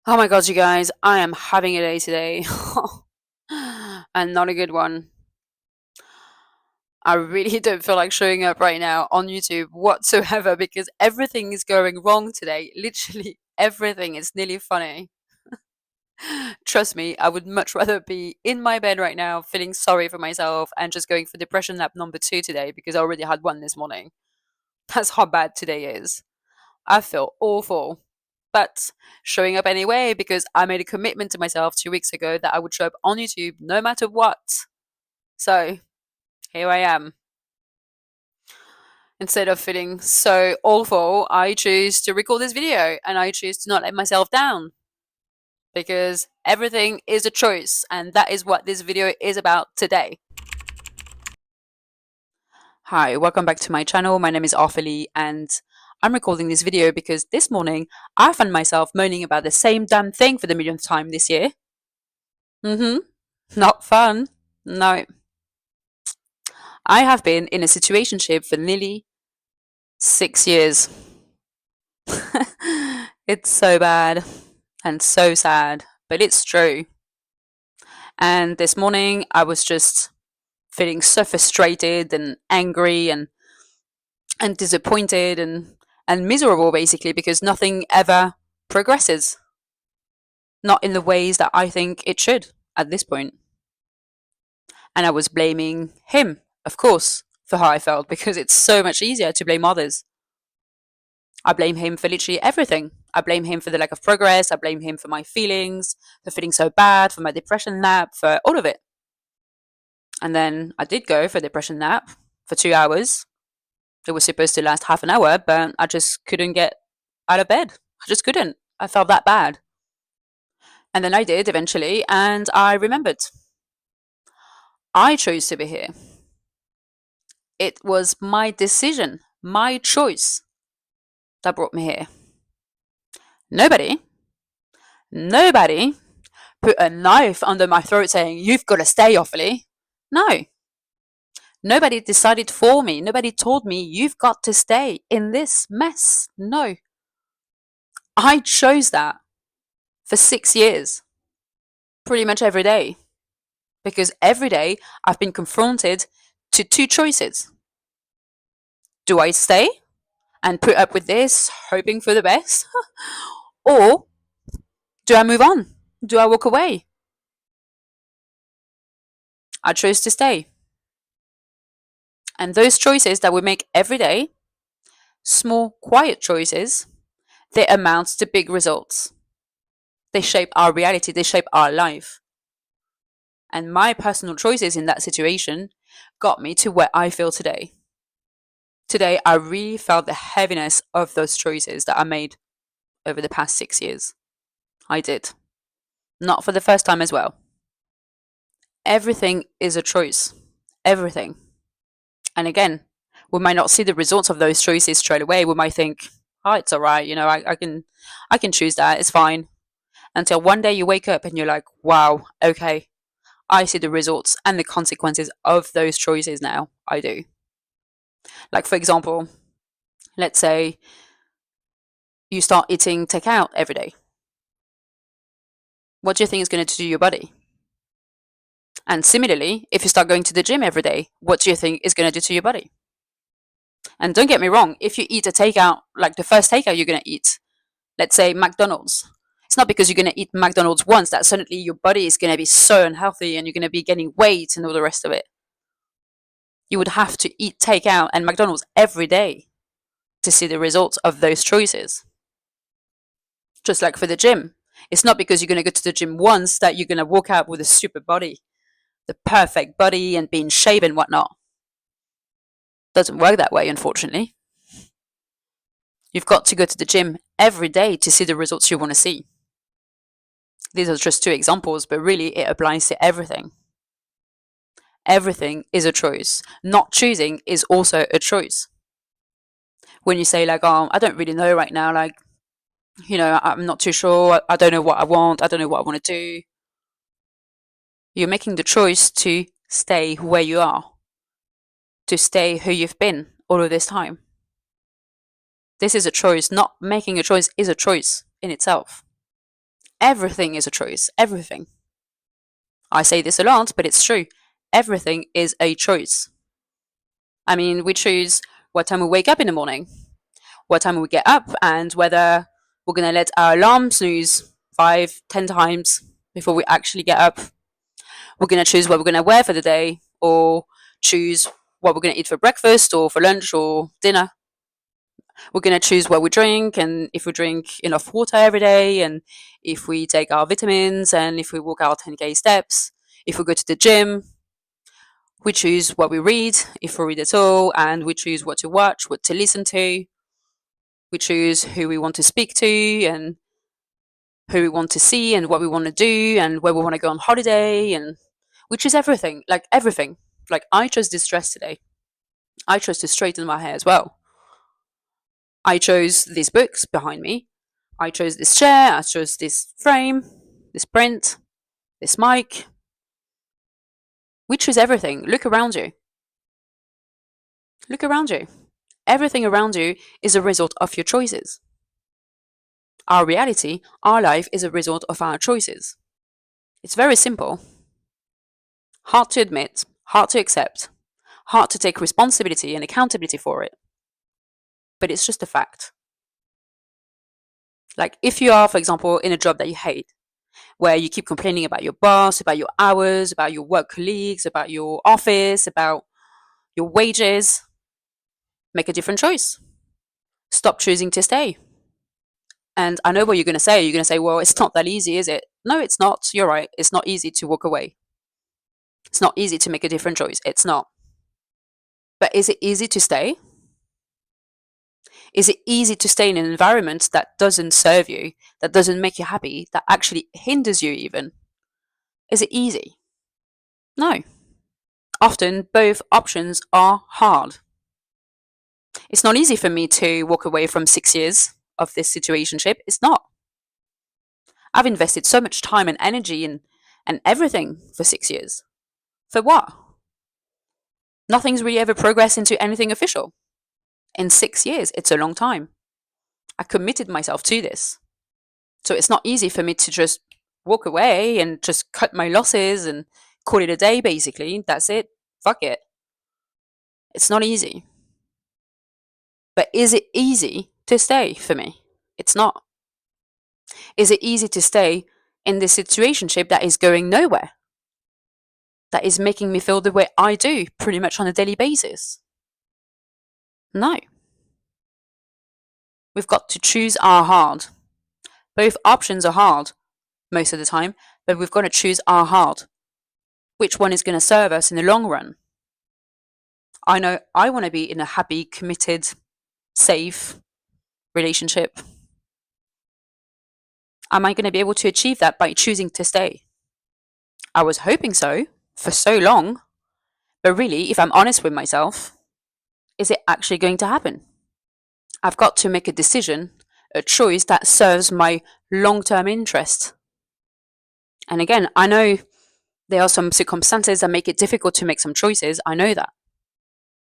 Oh my god, you guys, I am having a day today. And not a good one. I really don't feel like showing up right now on YouTube whatsoever because everything is going wrong today. Literally everything is nearly funny. Trust me, I would much rather be in my bed right now feeling sorry for myself and just going for depression nap number 2 today because I already had one this morning. That's how bad today is. I feel awful. But showing up anyway because I made a commitment to myself 2 weeks ago that I would show up on YouTube no matter what. So here I am. Instead of feeling so awful, I choose to record this video and I choose to not let myself down because everything is a choice, and that is what this video is about today. Hi, welcome back to my channel. My name is Ophelie and I'm recording this video because this morning I found myself moaning about the same damn thing for the millionth time this year. Not fun. No. I have been in a situationship for nearly 6 years. It's so bad and so sad, but it's true. And this morning I was just feeling so frustrated and angry and disappointed and miserable basically because nothing ever progresses. Not in the ways that I think it should at this point. And I was blaming him, of course, for how I felt because it's so much easier to blame others. I blame him for literally everything. I blame him for the lack of progress. I blame him for my feelings, for feeling so bad, for my depression nap, for all of it. And then I did go for a depression nap for 2 hours. It was supposed to last half an hour, but I just couldn't get out of bed. I just couldn't. I felt that bad. And then I did eventually, and I remembered. I chose to be here. It was my decision, my choice that brought me here. Nobody, nobody put a knife under my throat saying, "You've got to stay, Ophelie." No. Nobody decided for me. Nobody told me, "You've got to stay in this mess." No. I chose that for 6 years, pretty much every day. Because every day I've been confronted to two choices. Do I stay and put up with this, hoping for the best? Or do I move on? Do I walk away? I chose to stay. And those choices that we make every day, small, quiet choices, they amount to big results. They shape our reality, they shape our life. And my personal choices in that situation got me to where I feel today. Today, I really felt the heaviness of those choices that I made over the past 6 years. I did. Not for the first time as well. Everything is a choice. Everything. And again, we might not see the results of those choices straight away. We might think, oh, it's all right. I can choose that. It's fine. Until one day you wake up and you're like, wow, okay, I see the results and the consequences of those choices now. I do. Like, for example, let's say you start eating takeout every day. What do you think is going to do to your body? And similarly, if you start going to the gym every day, what do you think is going to do to your body? And don't get me wrong, if you eat a takeout, like the first takeout you're going to eat, let's say McDonald's, it's not because you're going to eat McDonald's once that suddenly your body is going to be so unhealthy and you're going to be gaining weight and all the rest of it. You would have to eat takeout and McDonald's every day to see the results of those choices. Just like for the gym, it's not because you're going to go to the gym once that you're going to walk out with a super body, the perfect body and be in shape and whatnot. Doesn't work that way, unfortunately. You've got to go to the gym every day to see the results you want to see. These are just two examples, but really it applies to everything. Everything is a choice. Not choosing is also a choice. When you say like, oh, I don't really know right now, like, I'm not too sure, I don't know what I want, I don't know what I want to do. You're making the choice to stay where you are, to stay who you've been all of this time. This is a choice. Not making a choice is a choice in itself. Everything is a choice. Everything. I say this a lot, but it's true. Everything is a choice. I mean, we choose what time we wake up in the morning, what time we get up, and whether we're going to let our alarm snooze 5, 10 times before we actually get up. We're going to choose what we're going to wear for the day, or choose what we're going to eat for breakfast or for lunch or dinner. We're going to choose what we drink, and if we drink enough water every day, and if we take our vitamins, and if we walk our 10K steps, if we go to the gym. We choose what we read, if we read at all, and we choose what to watch, what to listen to. We choose who we want to speak to, and who we want to see, and what we want to do, and where we want to go on holiday, and we choose everything, like everything. Like, I chose this dress today. I chose to straighten my hair as well. I chose these books behind me. I chose this chair. I chose this frame, this print, this mic. We choose everything. Look around you. Look around you. Everything around you is a result of your choices. Our reality, our life, is a result of our choices. It's very simple. Hard to admit, hard to accept, hard to take responsibility and accountability for it. But it's just a fact. Like, if you are, for example, in a job that you hate, where you keep complaining about your boss, about your hours, about your work colleagues, about your office, about your wages, make a different choice. Stop choosing to stay. And I know what you're going to say. You're going to say, well, it's not that easy, is it? No, it's not. You're right. It's not easy to walk away. It's not easy to make a different choice. It's not. But is it easy to stay? Is it easy to stay in an environment that doesn't serve you, that doesn't make you happy, that actually hinders you even? Is it easy? No. Often both options are hard. It's not easy for me to walk away from 6 years of this situationship. It's not. I've invested so much time and energy and everything for 6 years. For what? Nothing's really ever progressed into anything official. In 6 years, it's a long time. I committed myself to this. So it's not easy for me to just walk away and just cut my losses and call it a day, basically. That's it. Fuck it. It's not easy. But is it easy to stay for me? It's not. Is it easy to stay in this situationship that is going nowhere? That is making me feel the way I do pretty much on a daily basis? No. We've got to choose our hard. Both options are hard most of the time, but we've got to choose our hard. Which one is going to serve us in the long run? I know I want to be in a happy, committed, safe relationship. Am I going to be able to achieve that by choosing to stay? I was hoping so for so long, but really, if I'm honest with myself, is it actually going to happen? I've got to make a decision, a choice that serves my long-term interest. And again, I know there are some circumstances that make it difficult to make some choices. I know that.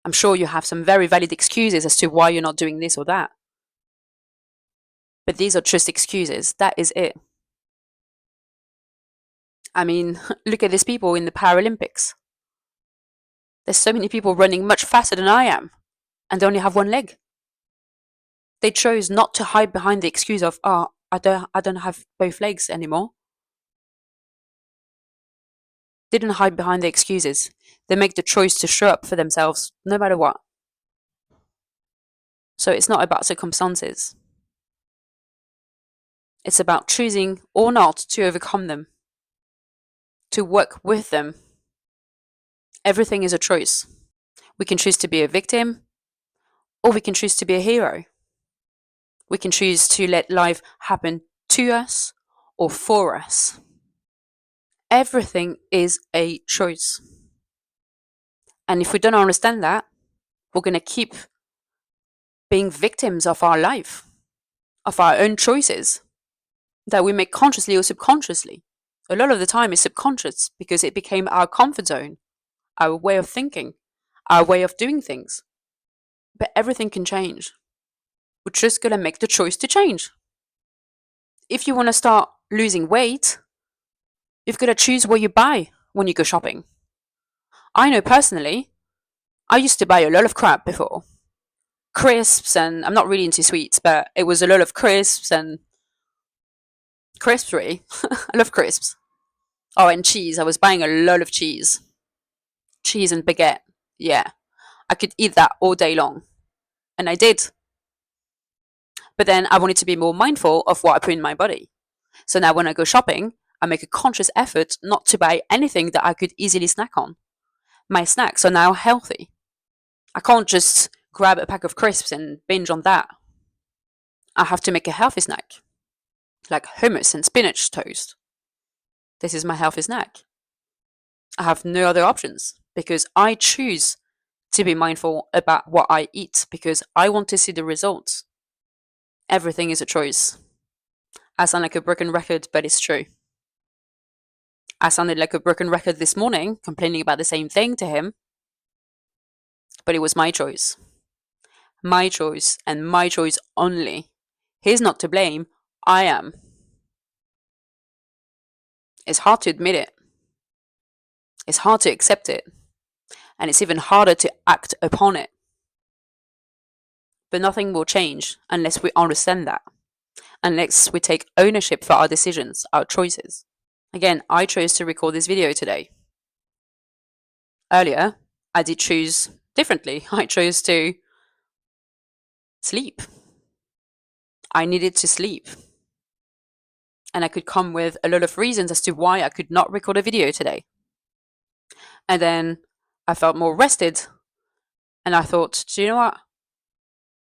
I'm sure you have some very valid excuses as to why you're not doing this or that. But these are just excuses. That is it. I mean, look at these people in the Paralympics. There's so many people running much faster than I am, and they only have one leg. They chose not to hide behind the excuse of, oh, I don't have both legs anymore. They didn't hide behind the excuses. They make the choice to show up for themselves, no matter what. So it's not about circumstances. It's about choosing or not to overcome them, to work with them. Everything is a choice. We can choose to be a victim, or we can choose to be a hero. We can choose to let life happen to us or for us. Everything is a choice. And if we don't understand that, we're going to keep being victims of our life, of our own choices that we make consciously or subconsciously. A lot of the time it's subconscious because it became our comfort zone, our way of thinking, our way of doing things. But everything can change. We're just going to make the choice to change. If you want to start losing weight, you've got to choose what you buy when you go shopping. I know personally, I used to buy a lot of crap before. Crisps, and I'm not really into sweets, but it was a lot of crisps and crisps, really. I love crisps. Oh, and cheese. I was buying a lot of cheese. Cheese and baguette. Yeah. I could eat that all day long. And I did. But then I wanted to be more mindful of what I put in my body. So now when I go shopping, I make a conscious effort not to buy anything that I could easily snack on. My snacks are now healthy. I can't just grab a pack of crisps and binge on that. I have to make a healthy snack, like hummus and spinach toast. This is my healthy snack. I have no other options because I choose to be mindful about what I eat because I want to see the results. Everything is a choice. I sound like a broken record, but it's true. I sounded like a broken record this morning, complaining about the same thing to him, but it was my choice. My choice and my choice only. He's not to blame, I am. It's hard to admit it. It's hard to accept it. And it's even harder to act upon it. But nothing will change unless we understand that. Unless we take ownership for our decisions, our choices. Again, I chose to record this video today. Earlier, I did choose differently. I chose to sleep. I needed to sleep. And I could come with a lot of reasons as to why I could not record a video today. And then I felt more rested. And I thought, do you know what?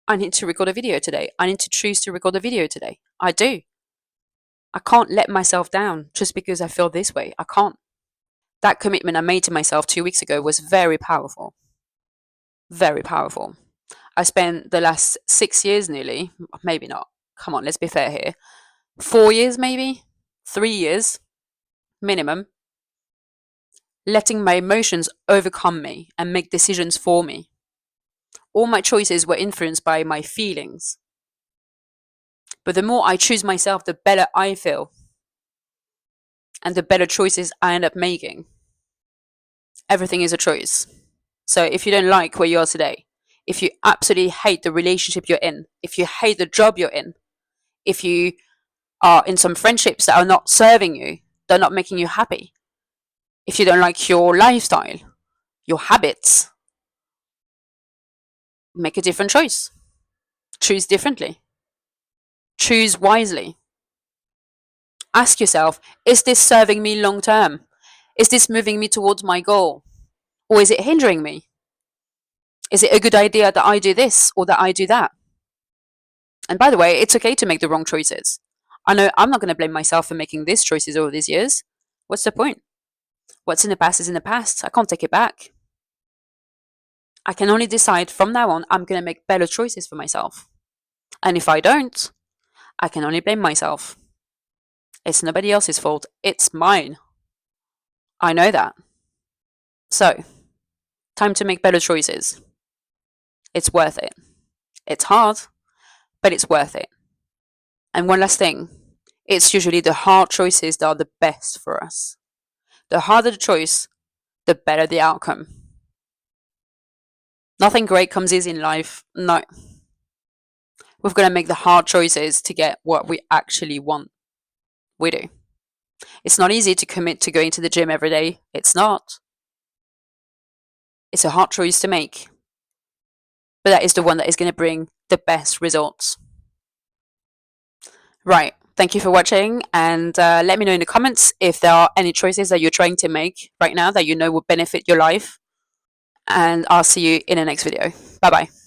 I need to record a video today. I need to choose to record a video today. I do. I can't let myself down just because I feel this way. I can't. That commitment I made to myself 2 weeks ago was very powerful. Very powerful. I spent the last 6 years nearly, maybe not. Come on, let's be fair here. 4 years maybe? 3 years minimum. Letting my emotions overcome me and make decisions for me. All my choices were influenced by my feelings. But the more I choose myself, the better I feel. And the better choices I end up making. Everything is a choice. So if you don't like where you are today, if you absolutely hate the relationship you're in, if you hate the job you're in, if you are in some friendships that are not serving you, they're not making you happy, if you don't like your lifestyle, your habits, make a different choice. Choose differently. Choose wisely. Ask yourself, is this serving me long term? Is this moving me towards my goal? Or is it hindering me? Is it a good idea that I do this or that I do that? And by the way, it's okay to make the wrong choices. I know I'm not going to blame myself for making these choices all these years. What's the point? What's in the past is in the past. I can't take it back. I can only decide from now on I'm going to make better choices for myself. And if I don't, I can only blame myself. It's nobody else's fault. It's mine. I know that. So, time to make better choices. It's worth it. It's hard, but it's worth it. And one last thing, it's usually the hard choices that are the best for us. The harder the choice, the better the outcome. Nothing great comes easy in life. No. We've got to make the hard choices to get what we actually want. We do. It's not easy to commit to going to the gym every day. It's not. It's a hard choice to make. But that is the one that is going to bring the best results. Right. Thank you for watching, and let me know in the comments if there are any choices that you're trying to make right now that you know will benefit your life. And I'll see you in the next video. Bye bye.